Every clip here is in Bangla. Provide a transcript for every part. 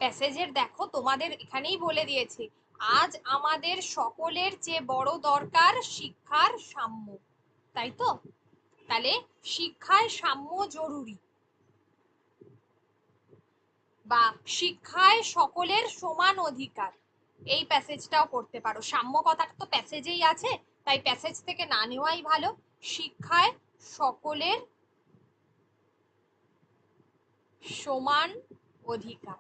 প্যাসেজের দেখো তোমাদের এখানেই বলে দিয়েছে, আজ আমাদের সকলের চেয়ে বড় দরকার শিক্ষার সাম্য, তাই তো? তাহলে শিক্ষায় সাম্য জরুরি, বা শিক্ষায় সকলের সমান অধিকার, এই প্যাসেজটাও করতে পারো। সাম্য কথাটা তো প্যাসেজেই আছে, তাই প্যাসেজ থেকে না নেওয়াই ভালো। শিক্ষায় সকলের সমান অধিকার,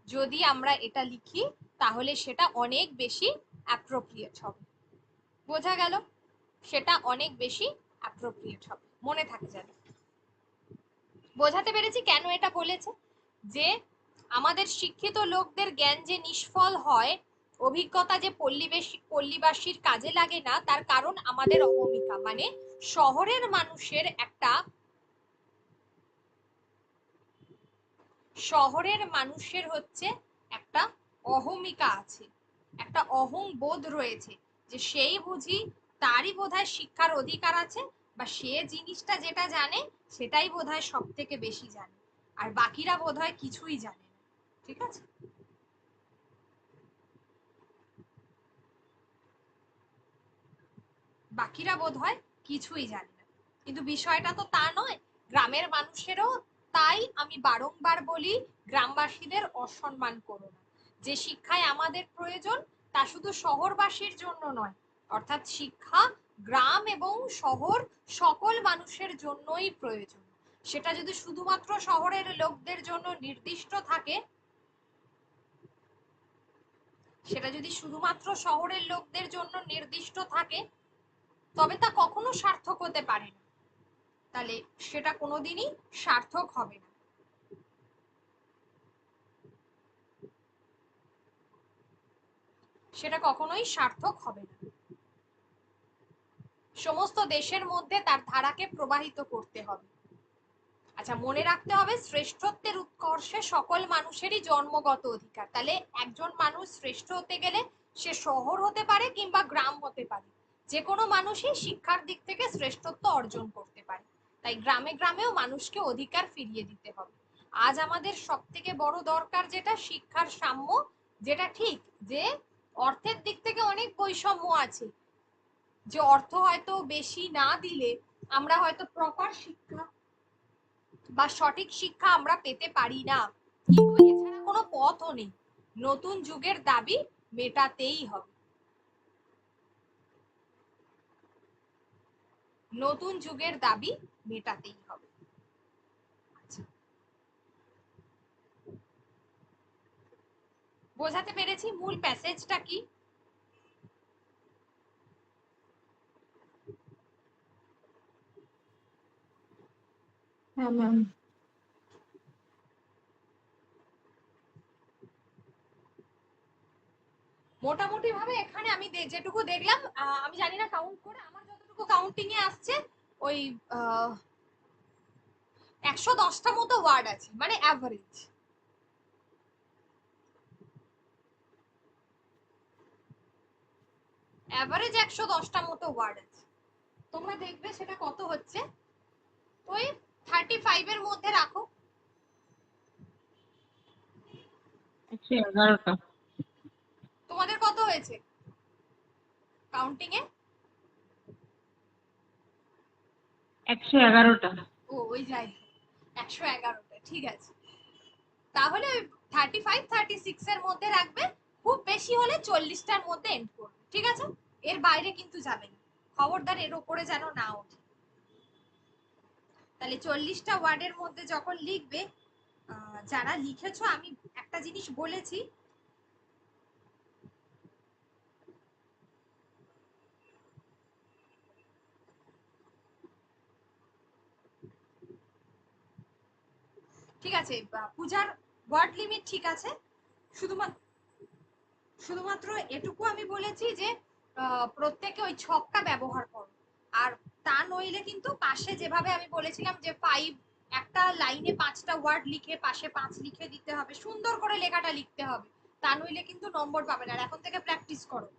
যদি আমরা এটা লিখি তাহলে সেটা অনেক বেশি অ্যাপ্রোপ্রিয়েট হবে। বোঝা গেল? সেটা অনেক বেশি অ্যাপ্রোপ্রিয়েট হবে, মনে থাকে যেন। বোঝাতে পেরেছি কেন এটা বলেছে? যে আমাদের শিক্ষিত লোকদের জ্ঞান যে নিষ্ফল হয়, অভিজ্ঞতা যে পল্লীবাসীর কাজে লাগে না, তার কারণ আমাদের অহমিকা, মানে শহরের মানুষের একটা, শহরের মানুষের হচ্ছে একটা অহমিকা আছে, একটা অহং বোধ রয়েছে, যে সেই বুঝি তারই বোধহয় শিক্ষার অধিকার আছে, বা সে জিনিসটা যেটা জানে সেটাই বোধহয় সব থেকে বেশি জানে, আর বাকিরা বোধহয় কিছুই জানে না। ঠিক আছে? বাকিরা বোধহয় কিছুই জানে না, কিন্তু বিষয়টা তো তা নয়। গ্রামের মানুষেরও তাই আমি বারংবার বলি, গ্রামবাসীদের অসম্মান করো না। যে শিক্ষায় আমাদের প্রয়োজন তা শুধু শহরবাসীর জন্য নয়, অর্থাৎ শিক্ষা গ্রাম এবং শহর সকল মানুষের জন্যই প্রয়োজন। সেটা যদি শুধুমাত্র শহরের লোকদের জন্য নির্দিষ্ট থাকে, সেটা যদি শুধুমাত্র শহরের লোকদের জন্য নির্দিষ্ট থাকে, তবে তা কখনো সার্থক হতে পারে না। তাহলে সেটা কোনোদিনই সার্থক হবে না। সেটা কখনোই সার্থক হবে না। সমস্ত দেশের মধ্যে তার ধারাকে প্রবাহিত করতে হবে। আচ্ছা, মনে রাখতে হবে শ্রেষ্ঠত্বের উৎকর্ষে সকল মানুষেরই জন্মগত অধিকার। তাহলে একজন মানুষ শ্রেষ্ঠ হতে গেলে সে শহর হতে পারে কিংবা গ্রাম হতে পারে, যে কোনো মানুষই শিক্ষার দিক থেকে শ্রেষ্ঠত্ব অর্জন করতে পারে। তাই গ্রামে গ্রামেও মানুষকে অধিকার ফিরিয়ে দিতে হবে। আজ আমাদের সব থেকে বড় দরকার যেটা শিক্ষার সাম্য, যেটা ঠিক যে অর্থের দিক থেকে অনেক বৈষম্য আছে, যে অর্থ হয়তো বেশি না দিলে আমরা হয়তো প্রপার শিক্ষা বা সঠিক শিক্ষা আমরা পেতে পারি না, কিন্তু এছাড়া কোনো পথও নেই। নতুন যুগের দাবি মেটাতেই হবে, নতুন যুগের দাবি মেটাতেই হবে। আচ্ছা, বোঝাতে পেরেছি মূল প্যাসেজটা কি? হ্যাঁ ম্যাম। মোটামুটি ভাবে এখানে আমি যেটুকু দেখলাম, আমি জানি না কাউন্ট করে, আমার যতটুকু কাউন্টিং এ আসছে ওই 110টা মতো ওয়ার্ড আছে, মানে অ্যাভারেজ। অ্যাভারেজ 110টা মতো ওয়ার্ড আছে। তোমরা দেখবে সেটা কত হচ্ছে, ওই 35 এর মধ্যে রাখো। 111টা। তোমাদের কত হয়েছে কাউন্টিং এ? 111টা। ও, ওই যাই, 111টা, ঠিক আছে। তাহলে ওই 35-36 এর মধ্যে রাখবে, খুব বেশি হলে 40টার মধ্যে এন্ড করবে, ঠিক আছে? এর বাইরে কিন্তু যাবে না, খবরদার এর উপরে যেন না ওঠে। তাহলে 40টা ওয়ার্ডের মধ্যে যখন লিখবে, যারা লিখেছো আমি একটা জিনিস বলেছি, ঠিক আছে? পূজার ওয়ার্ড লিমিট ঠিক আছে, শুধুমাত্র শুধুমাত্র এটুকু আমি বলেছি যে প্রত্যেকে ওই ছকটা ব্যবহার করো। আর তা নইলে কিন্তু পাশে যেভাবে আমি বলেছিলাম যে 5, একটা লাইনে 5টা ওয়ার্ড লিখে পাশে 5 লিখে দিতে হবে, সুন্দর করে লেখাটা লিখতে হবে, তা নইলে কিন্তু নম্বর পাবে না। আর এখন থেকে প্র্যাকটিস করো,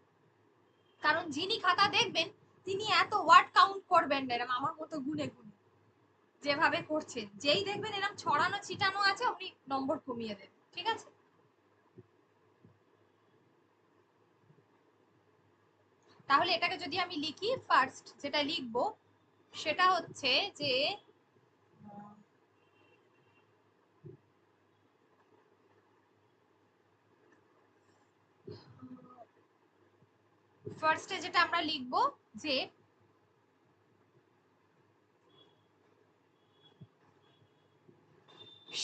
কারণ যিনি খাতা দেখবেন তিনি এত ওয়ার্ড কাউন্ট করবেন না এরকম আমার মতো গুনে গুনে যেভাবে করছেন। যেই দেখবেন এরকম ছড়ানো ছিটানো আছে, আপনি নম্বর কমিয়ে দেবেন। ঠিক আছে? তাহলে এটাকে যদি আমি লিখি, ফার্স্ট যেটা লিখবো সেটা হচ্ছে যে ফার্স্টে যেটা আমরা লিখবো যে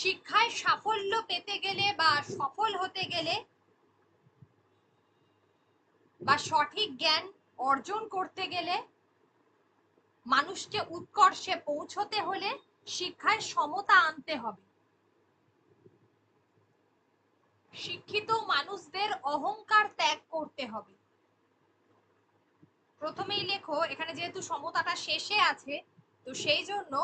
শিক্ষায় সাফল্য পেতে গেলে বা সফল হতে গেলে বা সঠিক জ্ঞান অর্জন করতে গেলে, মানুষকে উৎকর্ষে পৌঁছতে হলে শিক্ষায় সমতা আনতে হবে। শিক্ষিত মানুষদের অহংকার ত্যাগ করতে হবে। প্রথমেই লেখো, এখানে যেহেতু সমতাটা শেষে আছে তো সেই জন্য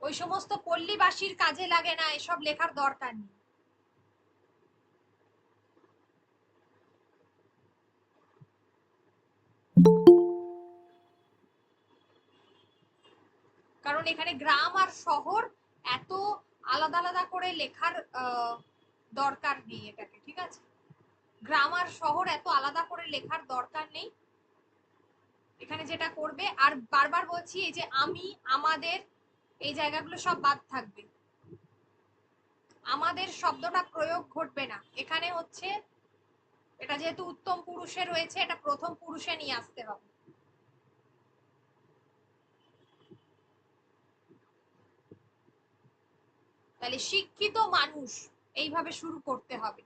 ওই সমস্ত পল্লীবাসীর কাজে লাগে না এসব লেখার দরকার নেই। কারণ এখানে গ্রাম আর শহর এত আলাদা আলাদা করে লেখার দরকার নেই এটাকে, ঠিক আছে? গ্রাম আর শহর এত আলাদা করে লেখার দরকার নেই। এখানে যেটা করবে, আর বারবার বলছি এই যে আমি, আমাদের, এই জায়গাগুলো সব বাদ থাকবে। আমাদের শব্দটা প্রয়োগ ঘটবে না এখানে। হচ্ছে এটা যেহেতু উত্তম পুরুষে রয়েছে, এটা প্রথম পুরুষে নিয়ে আসতে হবে। তাহলে শিক্ষিত মানুষ এইভাবে শুরু করতে হবে।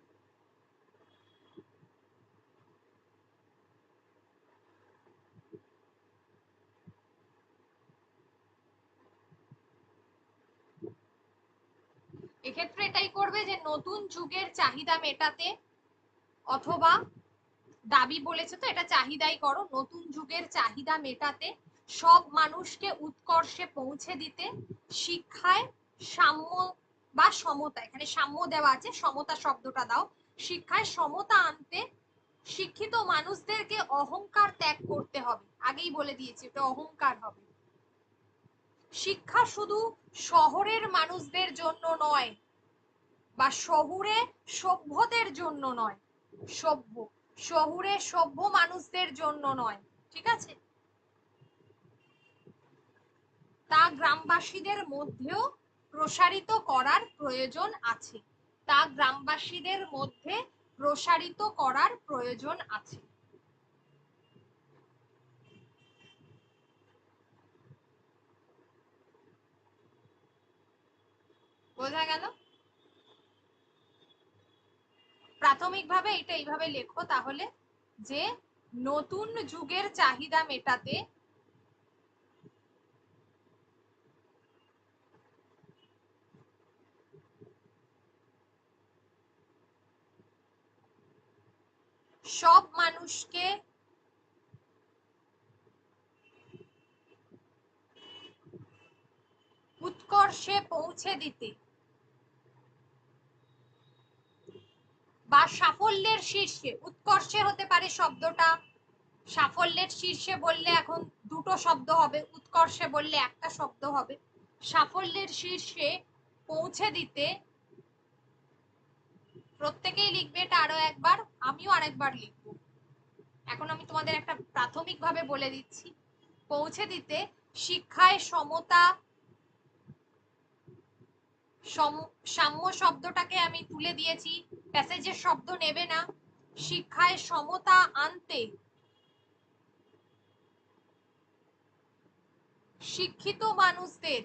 এক্ষেত্রে এটাই করবে যে নতুন যুগের চাহিদা মেটাতে, অথবা দাবি বলেছে তো এটা চাহিদাই করো, নতুন যুগের চাহিদা মেটাতে, সব মানুষকে উৎকর্ষে পৌঁছে দিতে, শিক্ষায় সাম্য বা সমতা, এখানে সাম্য দেওয়া আছে, সমতা শব্দটা দাও, শিক্ষায় সমতা আনতে শিক্ষিত মানুষদেরকে অহংকার ত্যাগ করতে হবে। আগেই বলে দিয়েছি এটা অহংকার হবে। শিক্ষা শুধু শহরের মানুষদের জন্য নয় বা শহুরে সভ্যদের জন্য নয়, সভ্য শহুরে সভ্য মানুষদের জন্য নয়, ঠিক আছে? তা গ্রামবাসীদের মধ্যেও প্রসারিত করার প্রয়োজন আছে। তা গ্রামবাসীদের মধ্যে প্রসারিত করার প্রয়োজন আছে। বোঝা গেল? প্রাথমিকভাবে এটা এইভাবে লেখো তাহলে, যে নতুন যুগের চাহিদা মেটাতে সব মানুষকে উৎকর্ষে পৌঁছে দিতে বা সাফল্যের শীর্ষে, উৎকর্ষে হতে পারে শব্দটা, সাফল্যের শীর্ষে বললে এখন দুটো শব্দ হবে, উৎকর্ষে বললে একটা শব্দ হবে। সাফল্যের শীর্ষে পৌঁছে দিতে, প্রত্যেকেই লিখবে এটা আরো একবার, আমিও আরেকবার লিখবো। এখন আমি তোমাদের একটা প্রাথমিকভাবে বলে দিচ্ছি। পৌঁছে দিতে শিক্ষায় সমতা, সাম্য শব্দটাকে আমি তুলে দিয়েছি, প্যাসেজের শব্দ নেবে না। শিক্ষায় সমতা আনতে শিক্ষিত মানুষদের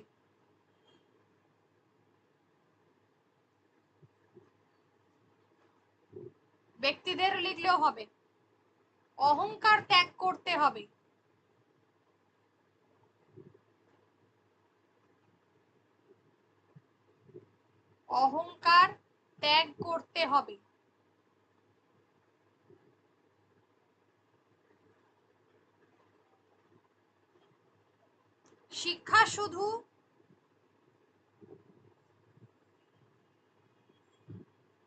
ব্যক্তিদের লিখলেও হবে, অহংকার ত্যাগ করতে হবে। অহংকার ত্যাগ করতে হবে। শিক্ষা শুধু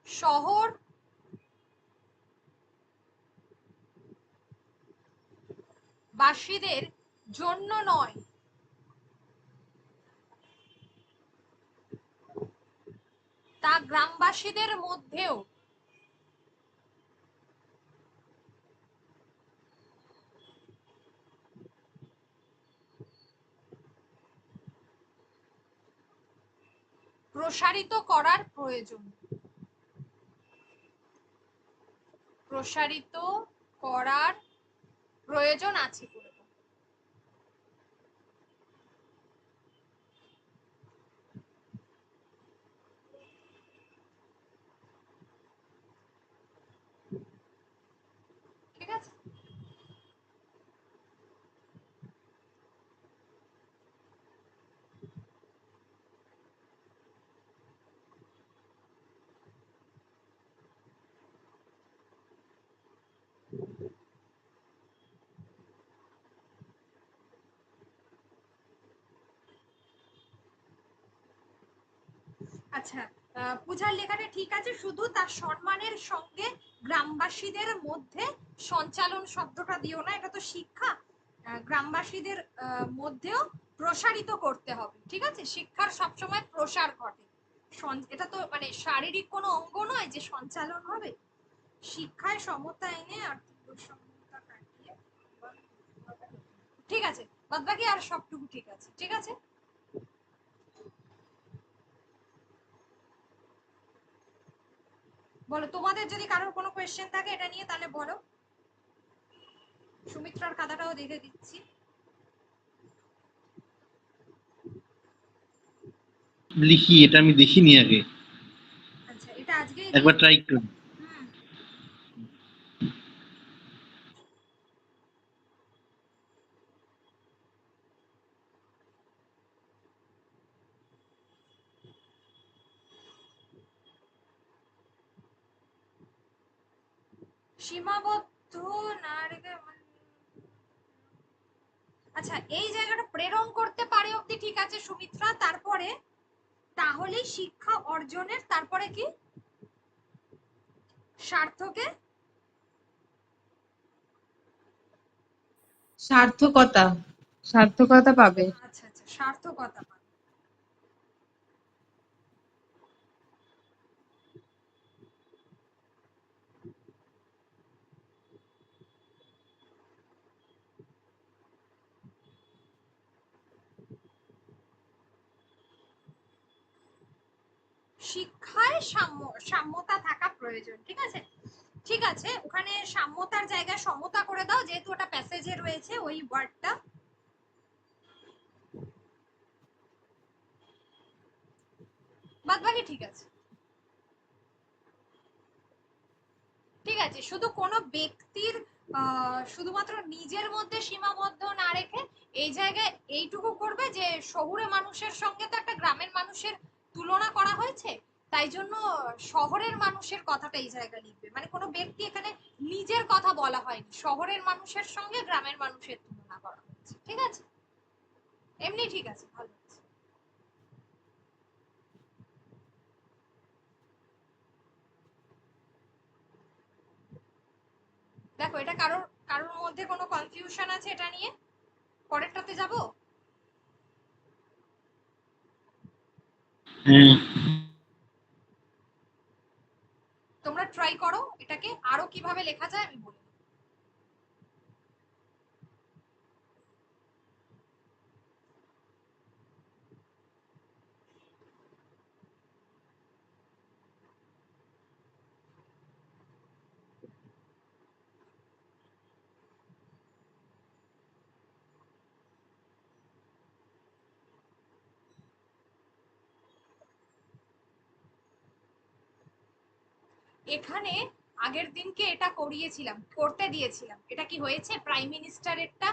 শহর বাসীদের জন্য নয়, গ্রামবাসীদের মধ্যেও প্রসারিত করার প্রয়োজন। প্রসারিত করার প্রয়োজন আছে করে দাও। ঠিক আছে, আচ্ছা পূজার লেখাটা ঠিক আছে, শুধু তার সম্মানের সঙ্গে গ্রামবাসীদের মধ্যে সঞ্চালন শব্দটা দিও না, এটা তো শিক্ষা। গ্রামবাসীদের মধ্যেও প্রসারিত করতে হবে, ঠিক আছে? শিক্ষার সবসময় প্রসার ঘটে, এটা তো মানে শারীরিক কোনো অঙ্গ নয় যে সঞ্চালন হবে। শিক্ষায় সমতা এনে আর্থিক বৈষম্যতা কাটিয়ে, ঠিক আছে, বাদবাকি আর সবটুকু ঠিক আছে। ঠিক আছে, বলো তোমাদের যদি কারোর কোনো কোয়েশ্চেন থাকে এটা নিয়ে তাহলে বলো। সুমিত্রার খাতাটাও দেখে দিচ্ছি। লিখি, এটা আমি দেখিনি আগে, আচ্ছা এটা আজকেই একবার ট্রাই করি। হুম, সীমাবদ্ধ না রেখে আচ্ছা এই জায়গাটা প্রেরণ করতে পারে অব্দি ঠিক আছে সুমিত্রা, তারপরে তাহলে শিক্ষা অর্জনের, তারপরে কি স্বার্থকে সার্থকতা, সার্থকতা পাবে। আচ্ছা আচ্ছা সার্থকতা পাবে। শিক্ষায় সাম্যতা থাকা প্রয়োজন, ঠিক আছে। ঠিক আছে, ওখানে সাম্যতার জায়গায় সমতা করে দাও, যেহেতু ওটা প্যাসেজে রয়েছে ওই ওয়ার্ডটা। বাদবাকি ঠিক আছে। ঠিক আছে, শুধু কোনো ব্যক্তির শুধুমাত্র নিজের মধ্যে সীমাবদ্ধ না রেখে এই জায়গায় এইটুকু করবে যে শহুরে মানুষের সঙ্গে তো একটা গ্রামের মানুষের তুলনা করা হয়েছে, তাই জন্য শহরের মানুষের কথাটা এই জায়গায় লিখবে, মানে কোনো ব্যক্তি এখানে নিজের কথা বলা হয়নি, শহরের মানুষের সঙ্গে গ্রামের মানুষের তুলনা করা হয়েছে। ঠিক আছে, এমনি ঠিক আছে, ভালো আছে। দেখো এটা কারোর কারোর মধ্যে কোনো কনফিউশন আছে এটা নিয়ে? পরেরটাতে যাব। হ্যাঁ, তোমরা ট্রাই করো এটাকে আরো কিভাবে লেখা যায় আমি বলি। এখানে আগের দিনকে এটা করিয়েছিলাম, করতে দিয়েছিলাম, এটা কি হয়েছে প্রাইম মিনিস্টারেরটা?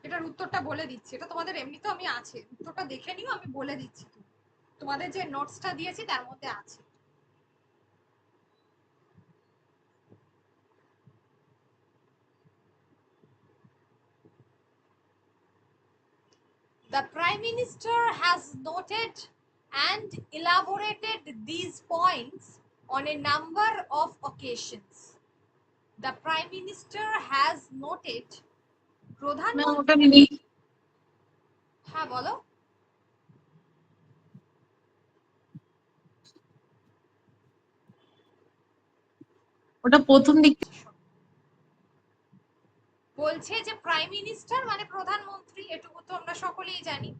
এটার উত্তরটা বলে দিচ্ছি, এটা তোমাদের এমনিতেও আমি আছে, উত্তরটা দেখে নিও, আমি বলে দিচ্ছি, তোমাদের যে নোটসটা দিয়েছি তার মধ্যে আছে। The Prime Minister has noted and elaborated these points on a number of occasions. The Prime Minister has noted না ওটা প্রধানমন্ত্রী, হ্যাঁ বলো। ওটা প্রথম দিক বলছে যে প্রাইম মিনিস্টার মানে প্রধানমন্ত্রী, এটুকু তো আমরা সকলেই জানি।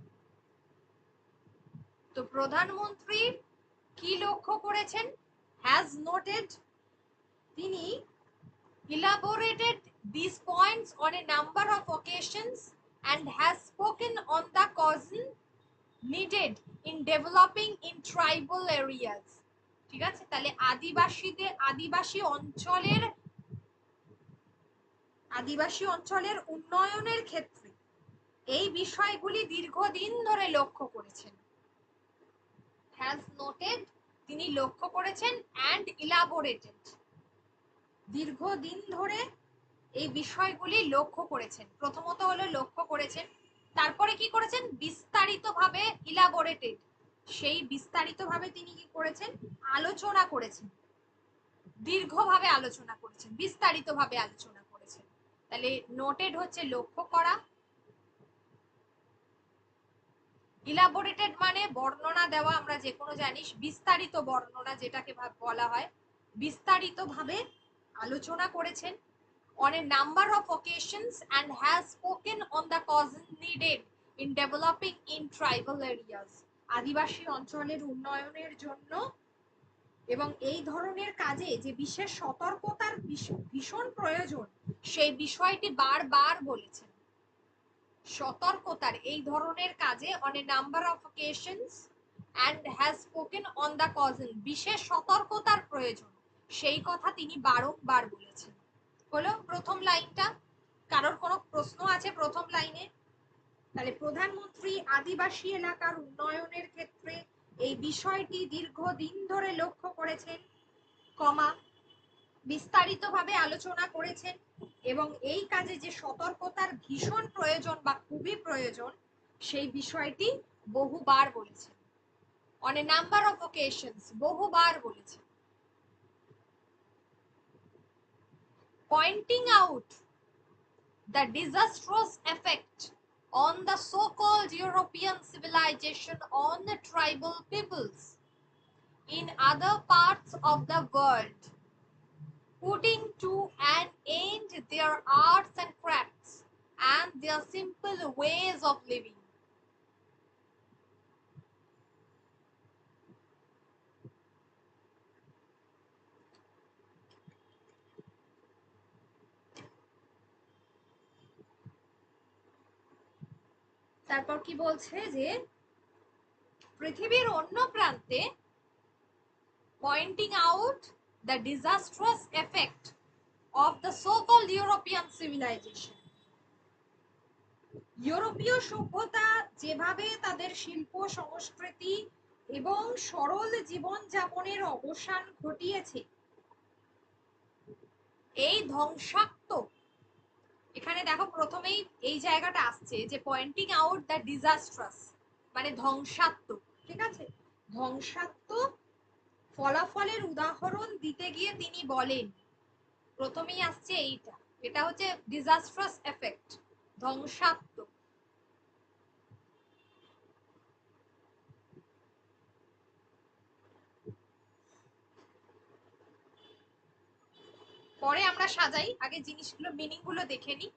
তো প্রধানমন্ত্রী কি লক্ষ্য করেছেন? হ্যাজ নোটেড, তিনি elaborated these points on a number of occasions and has spoken on the causes needed in developing in tribal areas. ঠিক আছে, তাহলে আদিবাসী অঞ্চলের উন্নয়নের ক্ষেত্রে এই বিষয়গুলি দীর্ঘদিন ধরে লক্ষ্য করেছেন। হ্যাজ নোটেড, তিনি লক্ষ্য করেছেন, অ্যান্ড ইলাবোরেটেড, দীর্ঘদিন ধরে এই বিষয়গুলি লক্ষ্য করেছেন। প্রথমত হলো লক্ষ্য করেছেন, তারপরে কি করেছেন? বিস্তারিতভাবে, ইলাবোরেটেড, সেই বিস্তারিতভাবে তিনি কি করেছেন? আলোচনা করেছেন, দীর্ঘভাবে আলোচনা করেছেন, বিস্তারিতভাবে আলোচনা করেছেন। তাহলে নোটেড হচ্ছে লক্ষ্য করা, ইলাবোরেটেড মানে বর্ণনা দেওয়া, আমরা যে কোনো জানিস বিস্তারিত বর্ণনা যেটাকে বলা হয়, বিস্তারিতভাবে আলোচনা করেছেন on a number of occasions and has spoken on the causes needed in developing in tribal areas. আদিবাসী অঞ্চলের উন্নয়নের জন্য এবং এই ধরনের কাজে যে বিশেষ সতর্কতার ভীষণ প্রয়োজন, সেই বিষয়টি বারবার বলেছেন। সতর্কতার এই ধরনের কাজে on a number of occasions and has spoken on the causes, বিশেষ সতর্কতার প্রয়োজন, সেই কথা তিনি বারংবার বলেছেন। হলো প্রথম লাইনটা। কারোর কোনো প্রশ্ন আছে প্রথম লাইনে? তাহলে প্রধানমন্ত্রী আদিবাসী এলাকার উন্নয়নের ক্ষেত্রে এই বিষয়টি দীর্ঘদিন ধরে লক্ষ্য করেছেন, কমা, বিস্তারিতভাবে আলোচনা করেছেন এবং এই কাজে যে সতর্কতার ভীষণ প্রয়োজন বা খুবই প্রয়োজন, সেই বিষয়টি বহুবার বলেছেন। On a number of occasions, বহুবার বলেছেন। Pointing out the disastrous effect on the so-called European civilization on the tribal peoples in other parts of the world, putting to an end their arts and crafts and their simple ways of living. তারপর কি বলছে যে পৃথিবীর অন্য প্রান্তে, pointing out the disastrous effect of the so-called European civilization, ইউরোপীয় সভ্যতা যেভাবে তাদের শিল্প সংস্কৃতি এবং সরল জীবনযাপনের অবসান ঘটিয়েছে, এই ধ্বংসাত্মক, এখানে দেখো প্রথমেই এই জায়গাটা আসছে যে পয়েন্টিং আউট দ্য ডিজাস্ট্রাস মানে ধ্বংসাত্মক, ঠিক আছে, ধ্বংসাত্মক ফলাফলের উদাহরণ দিতে গিয়ে তিনি বলেন, প্রথমেই আসছে এইটা, এটা হচ্ছে ডিজাস্ট্রাস এফেক্ট, ধ্বংসাত্মক। পরে আমরা সাজাই, আগে জিনিসগুলো মিনিং গুলো দেখে নি।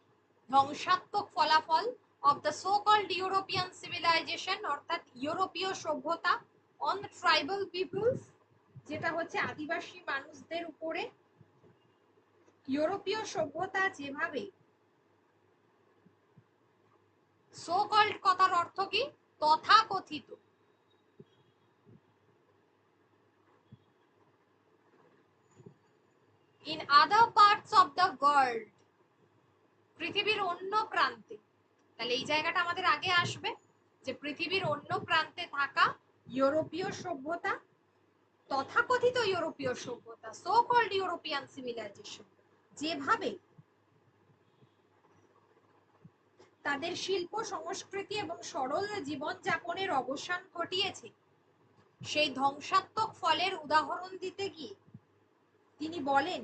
ধ্বংসাত্মক ফলাফল of the so called European civilization, অর্থাৎ ইউরোপীয় সভ্যতা, অন দ্য ট্রাইবাল পিপলস, যেটা হচ্ছে আদিবাসী মানুষদের উপরে। ইউরোপীয় সভ্যতা যেভাবে, সো কল্ড কথার অর্থ কি? তথাকথিত। In other parts of the world, পৃথিবীর অন্য প্রান্তে, তাহলে এই জায়গাটা আমাদের আগে আসবে যে পৃথিবীর অন্য প্রান্তে থাকা ইউরোপীয় সভ্যতা, তথাকথিত ইউরোপীয় সভ্যতা, সো কল্ড ইউরোপিয়ান সিভিলাইজেশন, যেভাবে তাদের শিল্প সংস্কৃতি এবং সরল জীবনযাপনের অবসান ঘটিয়েছে, সেই ধ্বংসাত্মক ফলের উদাহরণ দিতে গিয়ে তিনি বলেন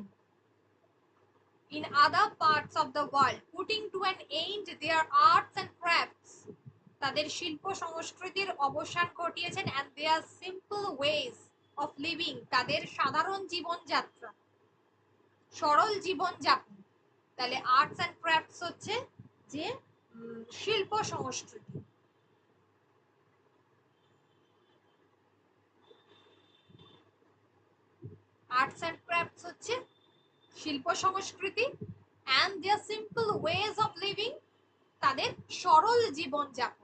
in other parts of the world, putting to an end their arts and crafts. তাদের শিল্প সংস্কৃতির অবসান ঘটিয়েছেন and their simple ways of living, তাদের সাধারণ জীবনযাত্রা, সরল জীবনযাপন। তাহলে আর্টস এন্ড ক্রাফটস হচ্ছে যে শিল্প সংস্কৃতি। আর্টস এন্ড ক্রাফটস হচ্ছে শিল্প সংস্কৃতি and their simple ways of living, তাদের সরল জীবনযাপন।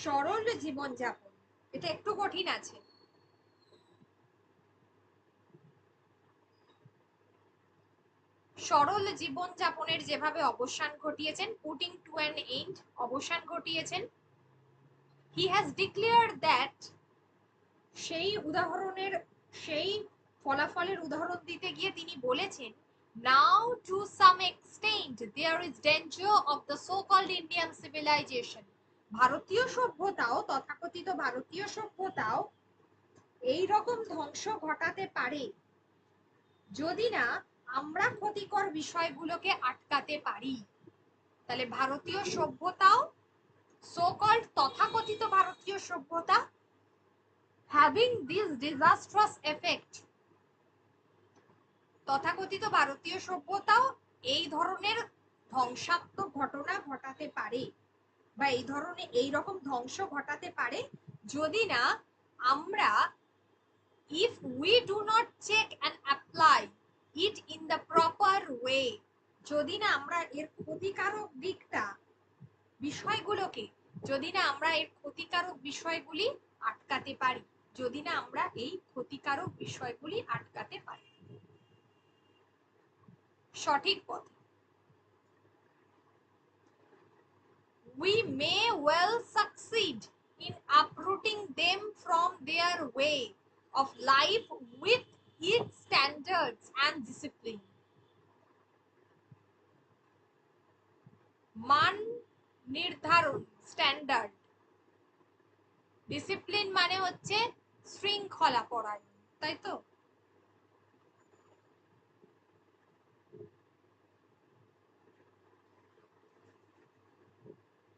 সরল জীবনযাপন, এটা একটু কঠিন আছে। সরল জীবনযাপনের যেভাবে অবসান ঘটিয়েছেন, পুটিং টু অ্যান এন্ড, অবসান ঘটিয়েছেন। হি হ্যাজ ডিক্লেয়ার্ড দ্যাট, সেই উদাহরণের, সেই ফলাফলের উদাহরণ দিতে গিয়ে তিনি বলেছেন, now to some extent there is danger of the so called Indian civilization. ভারতীয় সভ্যতাও, তথাকথিত ভারতীয় সভ্যতাও এই রকম ধ্বংস ঘটাতে পারে যদি না আমরা ক্ষতিকর বিষয়গুলোকে আটকাতে পারি। তাহলে ভারতীয় সভ্যতাও, সো কল্ড তথাকথিত ভারতীয় সভ্যতা, having this disastrous effect, তথাকথিত ভারতীয় সভ্যতাও এই ধরনের ধ্বংসাত্মক ঘটনা ঘটাতে পারে বা এই ধরনের এই রকম ধ্বংস ঘটাতে পারে যদি না আমরা, if we do not check and apply it in the proper way, যদি না আমরা এর ক্ষতিকারক দিকটা, বিষয়গুলোকে, যদি না আমরা এর ক্ষতিকারক বিষয়গুলি আটকাতে পারি, যদি না আমরা এই ক্ষতিকারক বিষয়গুলি আটকাতে পারি সঠিক পথে। We may well succeed in uprooting them from their way of life with its standards and discipline. মান নির্ধারণ, স্ট্যান্ডার্ড। ডিসিপ্লিন মানে হচ্ছে শৃঙ্খলা পরায়ণ, তাই তো?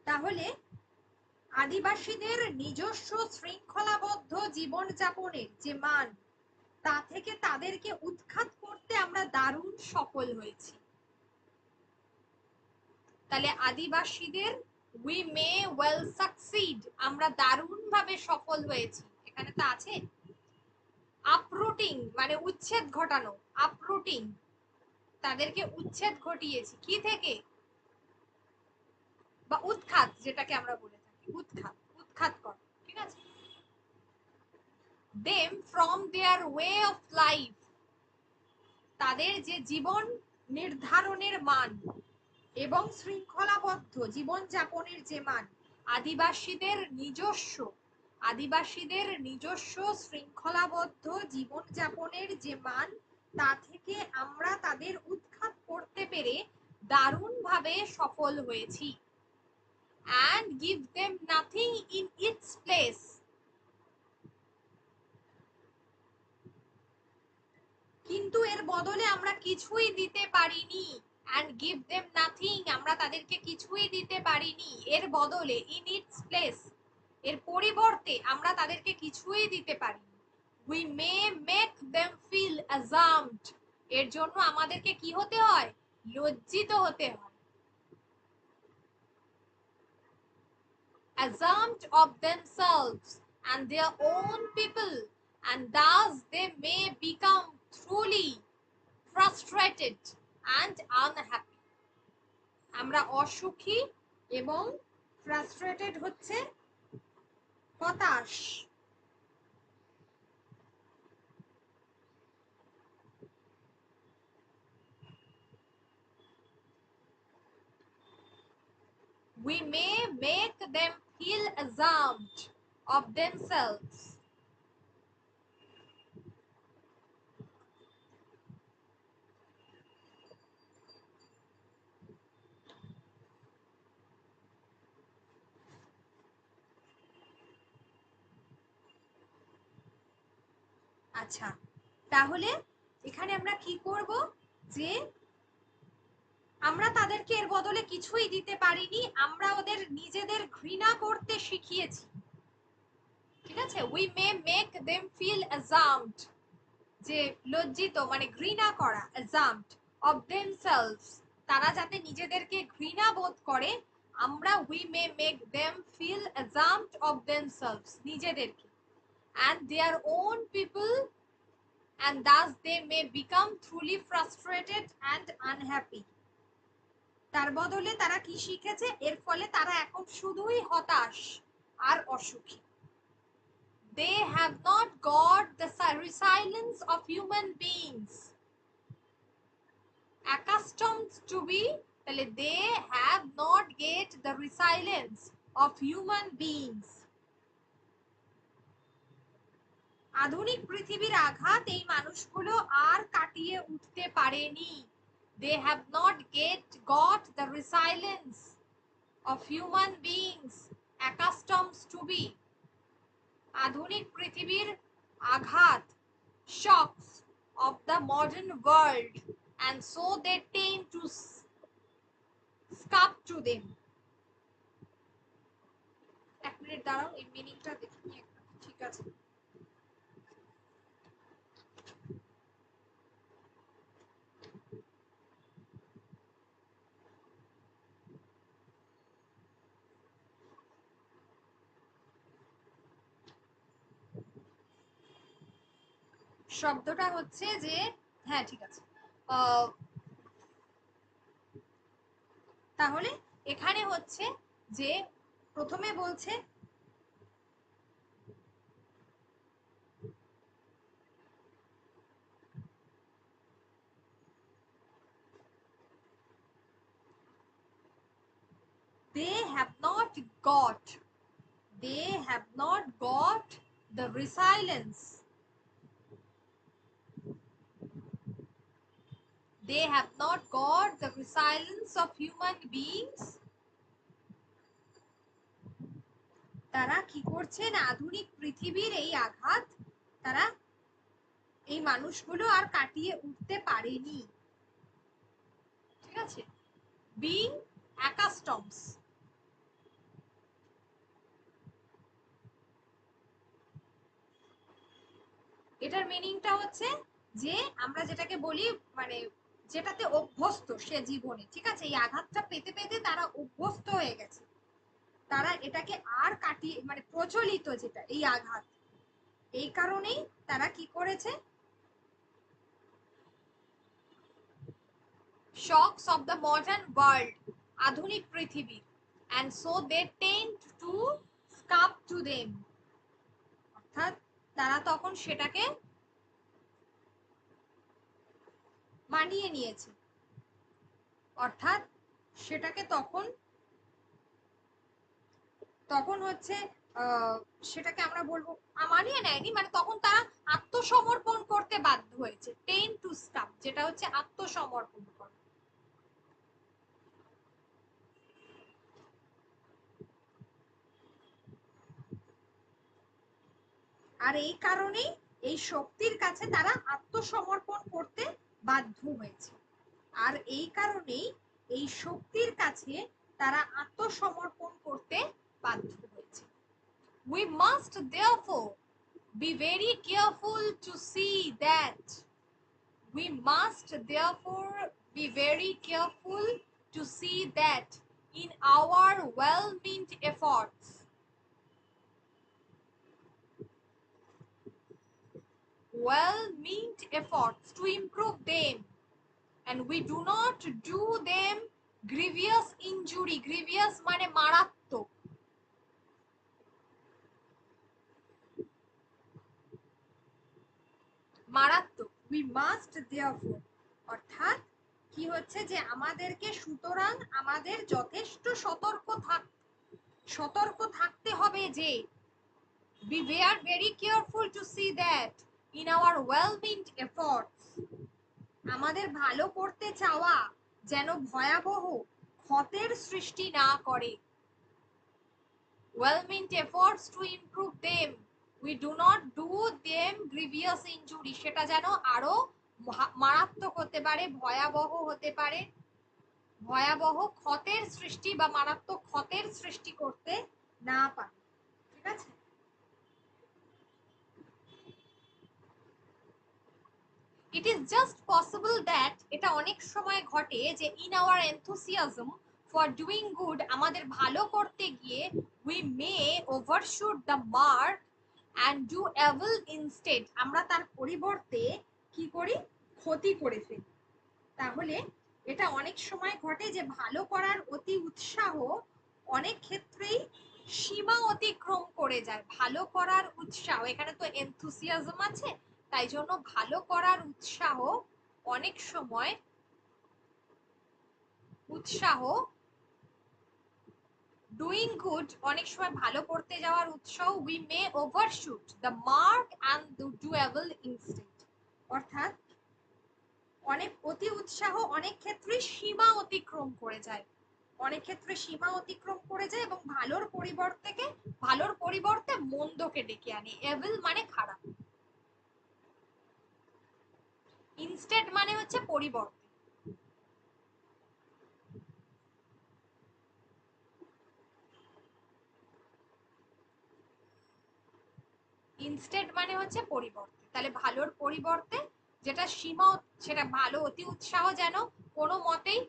তাহলে আদিবাসীদের নিজস্ব শৃঙ্খলাবদ্ধ জীবনযাপনের যে মান, তা থেকে তাদেরকে উৎখাত করতে আমরা দারুণ সফল হয়েছি। তাহলে আদিবাসীদের we may well succeed, আমরা দারুণ ভাবে সফল হয়েছি, এখানে তো আছে। আপরুটিং মানে উচ্ছেদ ঘটানো, আপরুটিং, তাদেরকে উচ্ছেদ ঘটিয়েছি কি থেকে, বা উৎখাত, যেটাকে আমরা বলে থাকি উৎখাত, উৎখাত করা, ঠিক আছে। them from their way of life, তাদের যে জীবন নির্ধারণের মান এবং শৃঙ্খলাবদ্ধ জীবনযাপনের যে মান, আদিবাসীদের নিজস্ব শৃঙ্খলাবদ্ধ জীবনযাপনের যে মান, তা থেকে আমরা তাদের উৎখাত করতে পেরে দারুণভাবে সফল হয়েছি। and give them nothing in its place, কিন্তু এর বদলে আমরা কিছুই দিতে পারিনি। and give them nothing, আমরা তাদেরকে কিছুই দিতে পারিনি এর বদলে, in its place, এর পরিবর্তে আমরা তাদেরকে কিছুই দিতে পারিনি। we may make them feel ashamed, এর জন্য আমাদেরকে কি হতে হয়, লজ্জিত হতে হয়। ashamed of themselves and their own people, and thus they may become truly frustrated and unhappy. আমরা অসুখী এবং ফ্রাস্ট্রেটেড হচ্ছে হতাশ। we may make them feel ashamed of themselves আচ্ছা, তাহলে এখানে আমরা কি করব, যে আমরা তাদেরকে এর বদলে কিছুই দিতে পারিনি, আমরা ওদের নিজেদের ঘৃণা করতে শিখিয়েছি। ঠিক আছে, we may make them feel ashamed, যে লজ্জিত মানে ঘৃণা করা, অ্যাজাম্পড অফ দেমসেলভস, তারা যাতে নিজেদেরকে ঘৃণা বোধ করে, আমরা we may make them feel ashamed of themselves, নিজেদেরকে, and their own people, and thus they may become truly frustrated and unhappy. তার বদলে তারা কি শিখেছে, এর ফলে তারা এখন শুধুই হতাশ আর অসুখী। They have not got the resilience of human beings accustomed to be, তাহলে they have not get the resilience of human beings, আধুনিক পৃথিবীর আঘাত এই মানুষগুলো আর কাটিয়ে উঠতে পারেনি। They have not got the resilience of human beings accustomed to be, আধুনিক পৃথিবীর আঘাত, shocks of the modern world, and so they tend to succumb to them. এক মিনিট দাঁড়াও, এই মিনিংটা দেখি নি একটা। ঠিক আছে, শব্দটা হচ্ছে যে, হ্যাঁ ঠিক আছে, তাহলে এখানে হচ্ছে যে প্রথমে বলছে they have not got the resilience, they have not got the resilience of human beings, তারা কি করছে না, আধুনিক পৃথিবীর এই আঘাত তারা, এই মানুষগুলো আর কাটিয়ে উঠতে পারেনি। ঠিক আছে, being accustomed, এটার মিনিংটা হচ্ছে যে আমরা যেটাকে বলি মানে যেটাতে অভ্যস্ত সে জীবনে। ঠিক আছে, এই আঘাতটা পেতে পেতে তারা অভ্যস্ত হয়ে গেছে, তারা এটাকে আর কাটিয়ে মানে প্রচলিত যেটা এই আঘাত, এই কারণেই তারা কি করেছে, shocks of the modern world, আধুনিক পৃথিবী, and so they tend to succumb to them, অর্থাৎ তারা তখন সেটাকে মানিয়ে নিয়েছে, অর্থাৎ সেটাকে তখন তখন হচ্ছে সেটাকে আমরা বলবো মানিয়ে নেয়নি, মানে তখন তারা আত্মসমর্পণ করতে বাধ্য হয়েছে, টেন টু স্টাপ, যেটা হচ্ছে আত্মসমর্পণ করা। আর এই কারণেই এই শক্তির কাছে তারা আত্মসমর্পণ করতে বাধ্য হয়েছে, আর এই কারণেই এই শক্তির কাছে তারা আত্মসমর্পণ করতে বাধ্য হয়েছে। We must therefore be very careful to see that we must therefore be very careful to see that in our well-meant efforts to improve them, and we do not do them grievous injury, grievous মানে মারাত্মক, মারাত্মক, we must therefore, অর্থাৎ কি হচ্ছে যে আমাদেরকে সুতরাং আমাদের যথেষ্ট সতর্ক থাকতে হবে, যে we are very careful to see that in our well-meant efforts, আমাদের ভালো করতে চাওয়া যেন ভয়াবহ ক্ষতের সৃষ্টি না করে, well-meant efforts to improve them, we do not do them grievous injury, সেটা যেন আরো মারাত্মক হতে পারে, ভয়াবহ হতে পারে, ভয়াবহ ক্ষতের সৃষ্টি বা মারাত্মক ক্ষতের সৃষ্টি করতে না পারে। ঠিক আছে, it is just possible that এটা অনেক সময় ঘটে যে in our enthusiasm for doing good, আমাদের ভালো করতে গিয়ে we may overshoot the mark and do evil instead, আমরা তার পরিবর্তে কি করি, ক্ষতি করে ফেলি। তাহলে এটা অনেক সময় ঘটে যে ভালো করার অতি উৎসাহ অনেক ক্ষেত্রেই সীমা অতিক্রম করে যায়। ভালো করার উৎসাহ, এখানে তো এনথুসিয়াজম আছে, তাই জন্য ভালো করার উৎসাহ অনেক সময় ডুইং গুড, অনেক সময় ভালো করতে যাওয়ার উৎসাহ we may overshoot the mark and do evil instead, অর্থাৎ অনেক অতি উৎসাহ অনেক ক্ষেত্রে সীমা অতিক্রম করে যায়, অনেক ক্ষেত্রে সীমা অতিক্রম করে যায় এবং ভালোর পরিবর্তে মন্দকে ডেকে আনে। এভিল মানে খারাপ, ইনস্টেড মানে হচ্ছে পরিবর্তে। ইনস্টেড মানে হচ্ছে পরিবর্তে, তাহলে ভালোর পরিবর্তে যেটা সীমা, সেটা ভালো অতি উৎসাহ যেন কোনো মতেই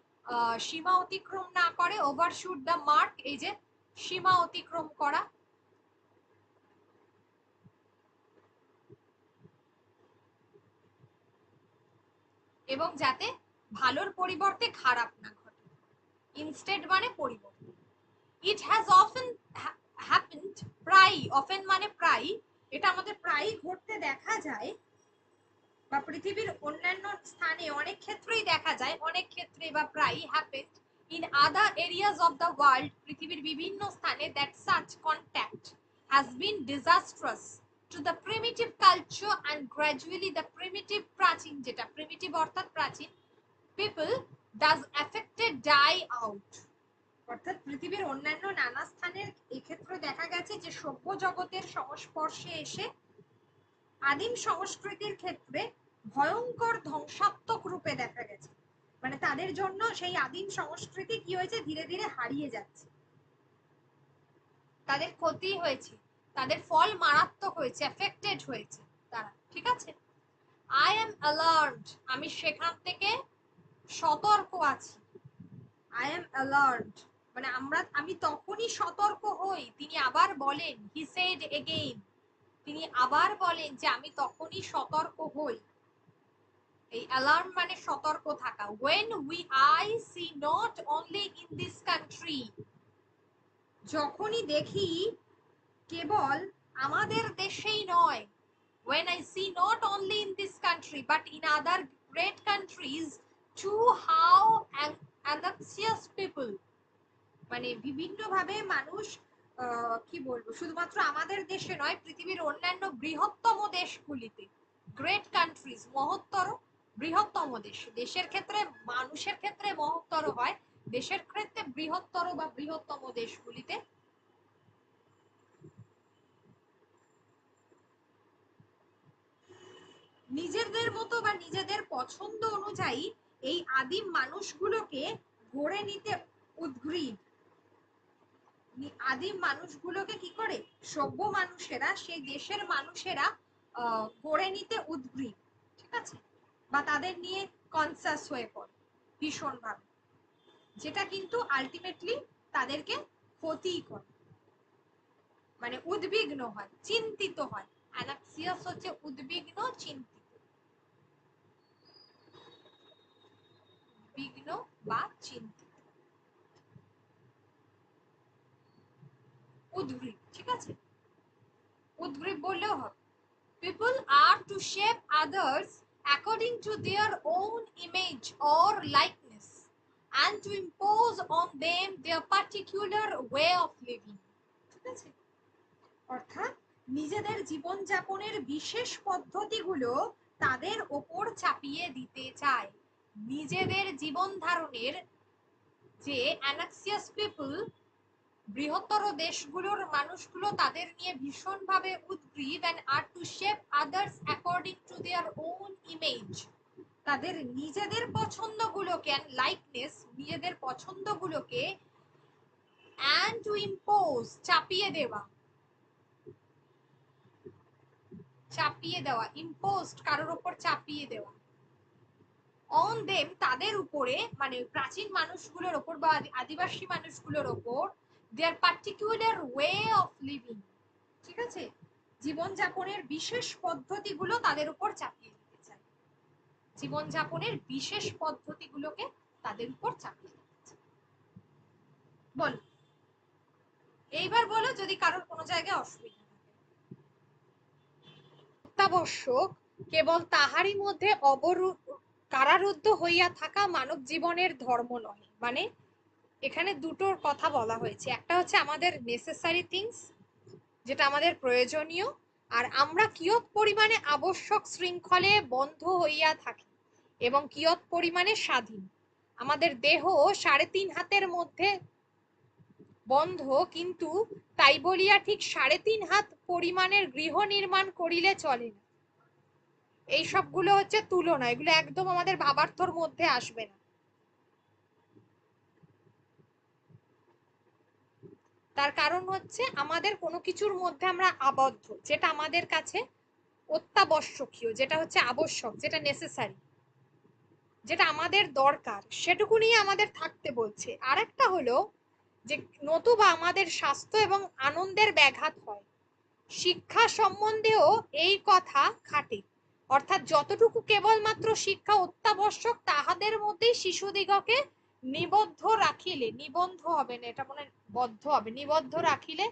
সীমা অতিক্রম না করে, ওভারশুট দ্য মার্ক, এই যে সীমা অতিক্রম করা, এবং যাতে ভালোর পরিবর্তে খারাপ না ঘটে। ইনস্টেড মানে পরিবর্তে। ইট হ্যাজ অফেন হ্যাপেন্ড, প্রায়, অফেন মানে প্রায়, এটা আমাদের প্রায়ই ঘটতে দেখা যায় বা পৃথিবীর অন্যান্য স্থানে অনেক ক্ষেত্রেই দেখা যায়, অনেক ক্ষেত্রে বা প্রায়ই happened in other areas of the world, পৃথিবীর বিভিন্ন স্থানে, that such contact has been disastrous to the primitive culture and gradually the primitive, প্রাচীন, যেটা প্রিমিটিভ অর্থাৎ প্রাচীন, people does affected die out, অর্থাৎ পৃথিবীর অন্যান্য নানা স্থানের এক্ষেত্রে দেখা গেছে যে সভ্য জগতের সংস্পর্শে এসে আদিম সংস্কৃতির ক্ষেত্রে ভয়ঙ্কর ধ্বংসাত্মক রূপে দেখা গেছে, মানে তাদের জন্য সেই আদিম সংস্কৃতি কি হয়েছে, ধীরে ধীরে হারিয়ে যাচ্ছে, তাদের ক্ষতি হয়েছে, তাদের ফল মারাত্মক হয়েছে, এফেক্টেড হয়েছে তারা। ঠিক আছে, আই এম অ্যালার্মড, আমি সেখান থেকে সতর্ক আছি। আই এম অ্যালার্মড মানে আমি তখনই সতর্ক হই। তিনি আবার বলেন, হি সেড এগেইন, তিনি আবার বলেন যে আমি তখনই সতর্ক হই। এই অ্যালার্ম মানে সতর্ক থাকা। when I see not only in this country, যখনই দেখি কেবল আমাদের দেশেই নয়, when I see not only in this country but in other great countries too, how anxious people, মানে বিভিন্ন ভাবে মানুষ কি বলবো, শুধুমাত্র আমাদের দেশে নয়, পৃথিবীর অন্যান্য বৃহত্তম দেশগুলিতে, গ্রেট কান্ট্রিজ, মহত্তর, বৃহত্তম দেশ, দেশের ক্ষেত্রে মানুষের ক্ষেত্রে মহত্তর হয়, দেশের ক্ষেত্রে বৃহত্তর বা বৃহত্তম দেশগুলিতে নিজেদের মতো বা নিজেদের পছন্দ অনুযায়ী এই আদিম মানুষগুলোকে গড়ে নিতে উদ্গ্রীব। আদিম মানুষগুলোকে কি করে সভ্য মানুষেরা, সেই দেশের মানুষেরা গড়ে নিতে উদ্গ্রীব। ঠিক আছে, বা তাদের নিয়ে কনসাস হয়ে পড়ে ভীষণ ভাবে, যেটা কিন্তু আলটিমেটলি তাদেরকে ক্ষতি করে, মানে উদ্বিগ্ন হয়, চিন্তিত হয়। অ্যানাক্সিয়াস হচ্ছে উদ্বিগ্ন, চিন্তিত, উদ্বিগ্ন বা চিন্তিত, উদ্গ্রীব। ঠিক আছে, উদ্গ্রীব বললেও হবে। People are to shape others according to their own image or likeness and to impose on them their particular way of living. ঠিক আছে, অর্থাৎ নিজেদের জীবনযাপনের বিশেষ পদ্ধতিগুলো তাদের ওপর চাপিয়ে দিতে চায়। নিজেদের জীবন ধারণের যে অ্যানাক্সিয়াস পিপল বৃহত্তর দেশগুলোর মানুষগুলো তাদের নিয়ে ভীষণভাবে উদ্গ্রীব and are to shape others according to their own image। তাদের নিজেদের পছন্দগুলোকে and likeness, নিজেদের পছন্দগুলোকে and to impose, চাপিয়ে দেওয়া, imposed কারোর উপর চাপিয়ে দেওয়া, on them তাদের উপরে, মানে প্রাচীন মানুষগুলোর উপর বা আদিবাসী মানুষগুলোর উপর their particular way of living, ঠিক আছে, জীবনযাপনের বিশেষ পদ্ধতিগুলো তাদের উপর চাপিয়ে দিতে চায়, জীবনযাপনের বিশেষ পদ্ধতিগুলোকে তাদের উপর চাপিয়ে দিতে চায়। বল, এইবার বলো যদি কারোর কোনো জায়গায় অসুবিধা থাকে। অত্যাবশ্যক কেবল তাহারই মধ্যে কারারুদ্ধ হইয়া থাকা মানব জীবনের ধর্ম নয়। মানে এখানে দুটোর কথা বলা হয়েছে, একটা হচ্ছে আমাদের নেসেসারি থিংস, যেটা আমাদের প্রয়োজনীয়, আর আমরা কিয়ৎ পরিমাণে আবশ্যক শৃঙ্খলে বন্ধ হইয়া থাকি এবং কিয়ৎ পরিমাণে স্বাধীন। আমাদের দেহ 3.5 হাতের মধ্যে বন্ধ, কিন্তু তাই বলিয়া ঠিক 3.5 হাত পরিমাণের গৃহ নির্মাণ করিলে চলে না। এই সবগুলো হচ্ছে তুলনা, এগুলো একদম আমাদের ভাবার্থর মধ্যে আসবে না। তার কারণ হচ্ছে আমাদের কোনো কিছুর মধ্যে আমরা আবদ্ধ, যেটা আমাদের কাছে অত্যাবশ্যকীয়, যেটা হচ্ছে আবশ্যক, যেটা নেসেসারি, যেটা আমাদের দরকার, সেটুকু নিয়ে আমাদের থাকতে বলছে। আর একটা হলো যে নতুবা আমাদের স্বাস্থ্য এবং আনন্দের ব্যাঘাত হয়। শিক্ষা সম্বন্ধেও এই কথা খাটে, অর্থাৎ যতটুকু কেবলমাত্র শিক্ষা অত্যাবশ্যক তাহাদের মধ্যেই শিশুদিগকে নিবদ্ধ রাখিলে, নিবন্ধ হবে না, এটা মনে বদ্ধ হবে, নিবদ্ধ রাখিলে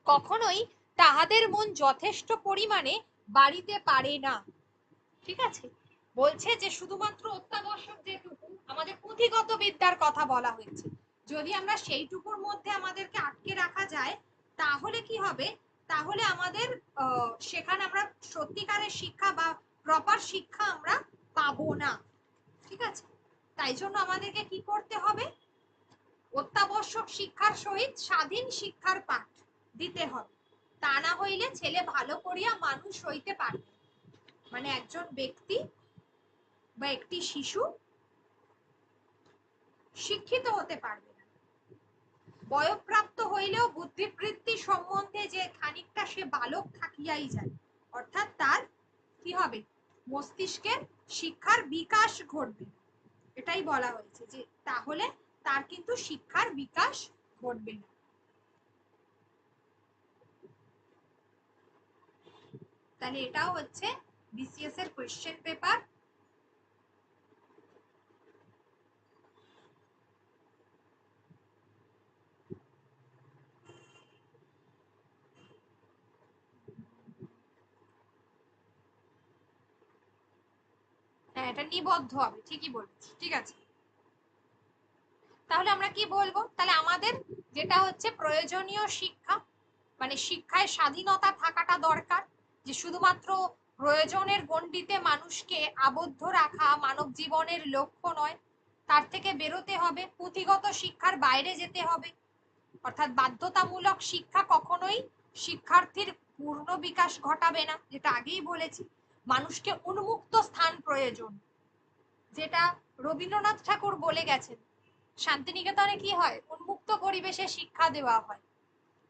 কখনোই তাহাদের মন যথেষ্ট পরিমাণে বাড়িতে পারে না। ঠিক আছে, বলছে যে শুধুমাত্র অত্যাবশ্যক যেটুকু আমাদের পুঁথিগত বিদ্যার কথা বলা হয়েছে, যদি আমরা সেইটুকুর মধ্যে আমাদেরকে আটকে রাখা যায় তাহলে কি হবে, তাহলে আমাদের সেখানে আমরা সত্যিকারের শিক্ষা বা প্রপার শিক্ষা আমরা পাবো না। ঠিক আছে, তাই জন্য আমাদেরকে কি করতে হবে, অত্যাবশ্যক শিক্ষার সহিত স্বাধীন শিক্ষার পাঠ দিতে হবে, তা না হইলে ছেলে ভালো করিয়া মানুষ হইতে পারবে, মানে একজন ব্যক্তি বা একটি শিশু শিক্ষিত হতে পারবে না। বয়ঃপ্রাপ্ত হইলেও বুদ্ধিবৃত্তি সম্বন্ধে যে খানিকটা সে বালক থাকিয়াই যায়, অর্থাৎ তার কি হবে, মস্তিষ্কের শিক্ষার বিকাশ ঘটবে, এটাই বলা হয়েছে যে তাহলে তার কিন্তু শিক্ষার বিকাশ ঘটবে না। তাহলে এটাও হচ্ছে বিসিএস এর কোশ্চেন পেপার। হ্যাঁ, এটা নিবদ্ধ হবে, ঠিকই বলেছি। ঠিক আছে, তাহলে আমরা কি বলবো, তাহলে আমাদের যেটা হচ্ছে প্রয়োজনীয় শিক্ষা, মানে শিক্ষায় স্বাধীনতা থাকাটা দরকার, যে শুধুমাত্র প্রয়োজনের গণ্ডিতে মানুষকে আবদ্ধ রাখা মানব জীবনের লক্ষ্য নয়, তার থেকে বেরোতে হবে, পুঁথিগত শিক্ষার বাইরে যেতে হবে, অর্থাৎ বাধ্যতামূলক শিক্ষা কখনোই শিক্ষার্থীর পূর্ণ বিকাশ ঘটাবে না, যেটা আগেই বলেছি। মানুষকে উন্মুক্ত স্থান প্রয়োজন, যেটা রবীন্দ্রনাথ ঠাকুর বলে গেছেন, শান্তিনিকেতনে কি হয়, উন্মুক্ত পরিবেশে শিক্ষা দেওয়া হয়,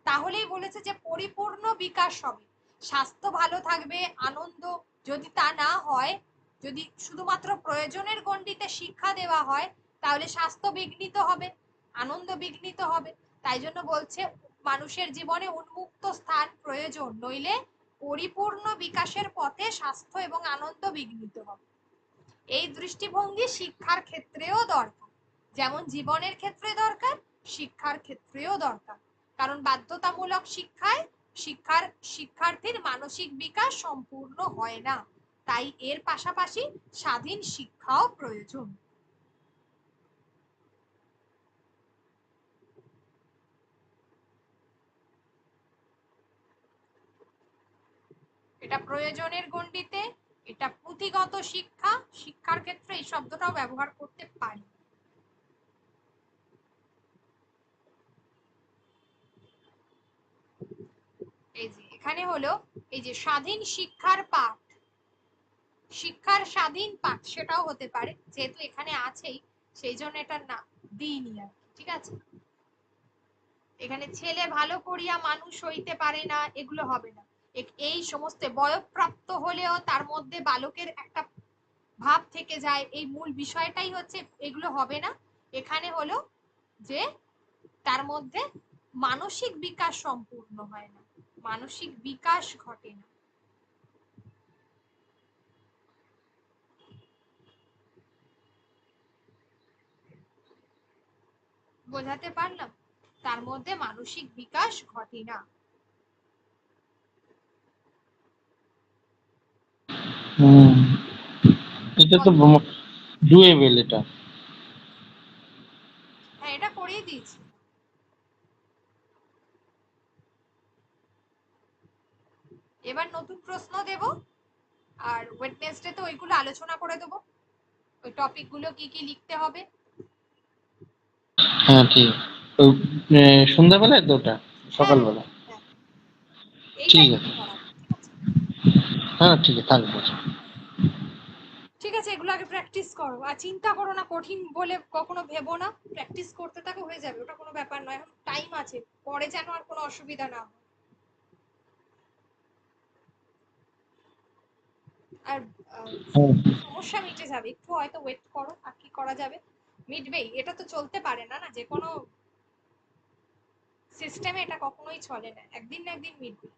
তাহলেই বলেছে যে পরিপূর্ণ বিকাশ হবে, স্বাস্থ্য ভালো থাকবে, আনন্দ, যদি তা না হয়, যদি শুধুমাত্র প্রয়োজনের গণ্ডিতে শিক্ষা দেওয়া হয় তাহলে স্বাস্থ্য বিঘ্নিত হবে, আনন্দ বিঘ্নিত হবে। তাই জন্য বলছে মানুষের জীবনে উন্মুক্ত স্থান প্রয়োজন, নইলে পরিপূর্ণ বিকাশের পথে স্বাস্থ্য এবং আনন্দ বিঘ্নিত হবে। এই দৃষ্টিভঙ্গি শিক্ষার ক্ষেত্রেও দরকার, যেমন জীবনের ক্ষেত্রে দরকার, শিক্ষার ক্ষেত্রেও দরকার। কারণ বাধ্যতামূলক শিক্ষায় শিক্ষার্থীর মানসিক বিকাশ সম্পূর্ণ হয় না, তাই এর পাশাপাশি স্বাধীন শিক্ষাও প্রয়োজন। এটা প্রয়োজনের গণ্ডিতে, এটা পুঁথিগত শিক্ষা, শিক্ষার ক্ষেত্রে এই শব্দটাও ব্যবহার করতে পারি। এখানে হলো এই যে স্বাধীন শিক্ষার পাঠ, শিক্ষার স্বাধীন পাঠ সেটাও হতে পারে, যেহেতু এখানে আছেই সেই জন্য এটা না দিইনি আর কি, ঠিক আছে। এখানে ছেলে ভালো করিয়া মানুষ হইতে পারে না, এগুলো হবে না। এই সমস্ত বয়ঃপ্রাপ্ত হলেও তার মধ্যে বালকের একটা ভাব থেকে যায়, এই মূল বিষয়টাই হচ্ছে, এগুলো হবে না। এখানে হলো যে তার মধ্যে মানসিক বিকাশ সম্পূর্ণ হয় না, মানসিক বিকাশ ঘটে না। বোঝাতে পারলাম? তার মধ্যে মানসিক বিকাশ ঘটে না। হুম, এটা তো ডুয়েবল এটা। হ্যাঁ, এটা করিয়ে দিয়েছি। এবার নতুন প্রশ্ন দেব, আর ওয়েডনেসডে তো ওইগুলো আলোচনা করে দেবো, ওই টপিক গুলো কি কি লিখতে হবে। হ্যাঁ ঠিক আছে। ওই, সন্ধ্যাবেলায় তো ওটা হ্যাঁ সকালবেলা? হ্যাঁ, এই ঠিক টাইমে আছে। করাবো, ঠিক আছে। হ্যাঁ ঠিক আছে, থাকবো। ঠিক আছে, এগুলো আগে প্র্যাকটিস করো, আর চিন্তা করো না কঠিন বলে কখনো ভেবো না, প্র্যাকটিস করতে থাকো, হয়ে যাবে, ওটা কোনো ব্যাপার নয়, এখন টাইম আছে, পরে যেন আর কোনো অসুবিধা না হয়। আর হ্যাঁ সমস্যা মিটে যাবে, একটু হয়তো ওয়েট করো, আর কি করা যাবে, মিটবেই, এটা তো চলতে পারে না, না যে কোনো সিস্টেমে এটা কখনোই চলে না, একদিন না একদিন মিটবে।